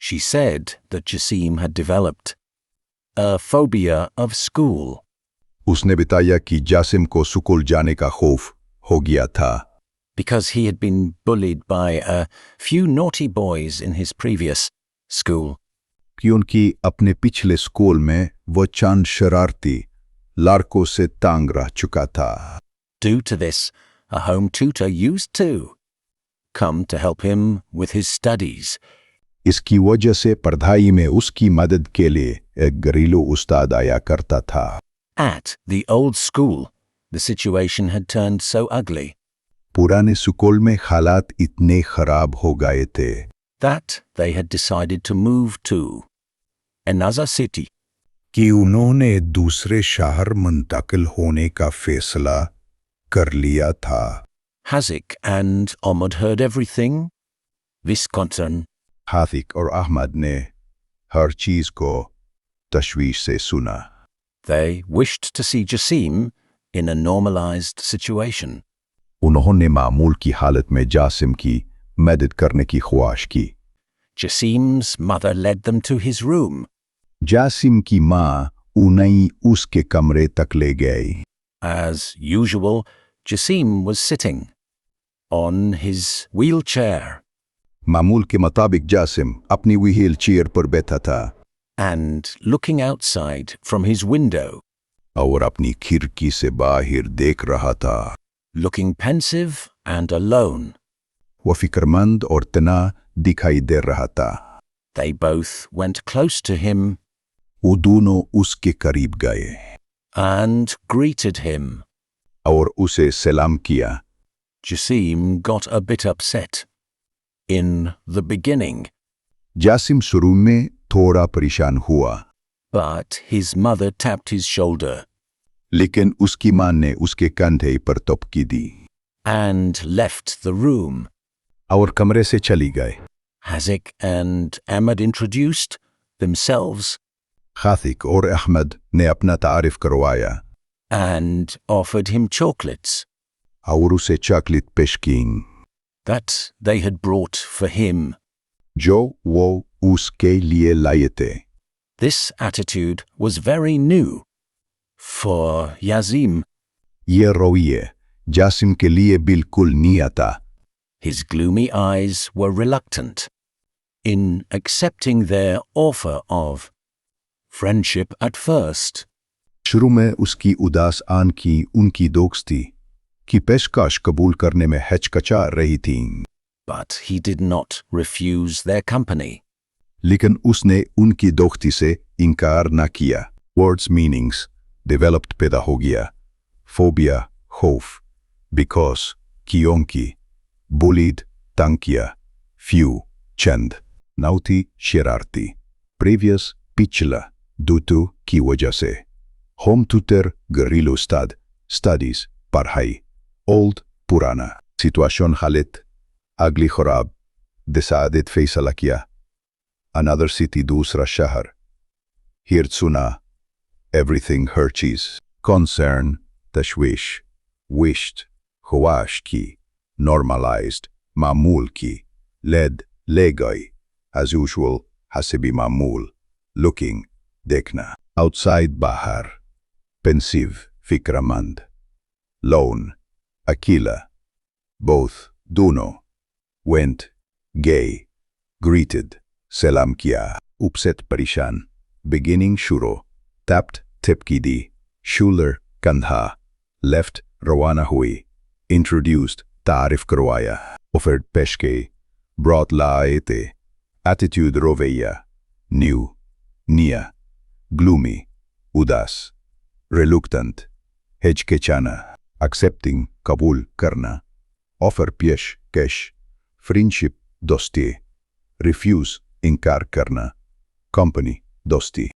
She said that Jassim had developed a phobia of school उसने बताया कि जासिम को स्कूल जाने का खौफ हो गया था because he had been bullied by a few naughty boys in his previous school. कि उनकी अपने पिछले स्कूल में वो चंद शरारती लड़कों से तंग रह चुका था। Due to this, a home tutor used to come to help him with his studies. इसकी वजह से पढ़ाई में उसकी मदद के लिए एक घरेलू उस्ताद आया करता था। At the old school, the situation had turned so ugly पुराने स्कूल में हालात इतने खराब हो गए थे that they had decided to move to another city. कि उन्होंने दूसरे शहर मुंतकिल होने का फैसला कर लिया था। Hazik and Ahmad heard everything. Viscontin. हाथिक और अहमद ने हर चीज को तशवीश से सुना। They wished to see Jassim in a normalized situation. उन्होंने मामूल की हालत में जासिम की मदद करने की ख्वाहिश की। Jassim's mother led them to his room. Jasim की माँ उन्हें उसके कमरे तक ले गई। As usual, Jassim was sitting on his wheelchair मामूल के मुताबिक जासिम अपनी व्हील चेयर पर बैठा था and looking outside from his window, और अपनी खिड़की से बाहर देख रहा था। looking pensive and alone. वो फिक्रमंद और तना दिखाई दे रहा था। They both went close to him वो दोनों उसके करीब गए and greeted him. और उसे सलाम किया। Jassim got a bit upset. In the beginning, Jasim शुरू में थोड़ा परेशान हुआ but his mother tapped his shoulder लेकिन उसकी मां ने उसके कंधे पर तपकी दी and left the room. और कमरे से चली गए। Hazik and Ahmad introduced themselves खातिक और अहमद ने अपना तारीफ करवाया and offered him chocolates और उसे चॉकलेट पेश की that they had brought for him. जो वो उसके लिए लाए थे। This attitude was very new for Yazim. ये रवैया जासिम के लिए बिल्कुल नया था। His gloomy eyes were reluctant in accepting their offer of friendship at first. शुरू में उसकी उदास आन की उनकी दोस्ती की पेशकश कबूल करने में हिचकिचा रही थी But he did not refuse their company. लेकिन उसने उनकी दोस्ती से इनकार न किया। वर्ड्स मीनिंग्स डेवलप्ड पैदा हो गया। फोबिया खौफ बिकॉज क्योंकि बुलीड तंग किया फ्यू चंद नौती शरारती प्रीवियस पिछला दूतू की वजह से होम ट्यूटर घरेलू उस्ताद स्टडीज पढ़ाई ओल्ड पुराना सिचुएशन हालत अगली खराब दिसादित फैसला किया another city दूसरा शहर हिर सुना everything हर चीज concern तशवीश wished ख्वाहिश की normalized मामूल की led ले गई as usual हसबी मामूल looking देखना outside बाहर pensive फिक्रमंद lone अकेला both दोनों went gay greeted सलाम किया upset परेशान beginning शुरू tapped टिपकी दी shoulder कंधा left रवाना हुई introduced तारीफ करवाया offered पेश की brought लाए थे attitude रवैया new नया gloomy उदास reluctant हिचकिचाना accepting कबूल करना offer पेश कैश friendship दोस्ती refuse इनकार करना कंपनी दोस्ती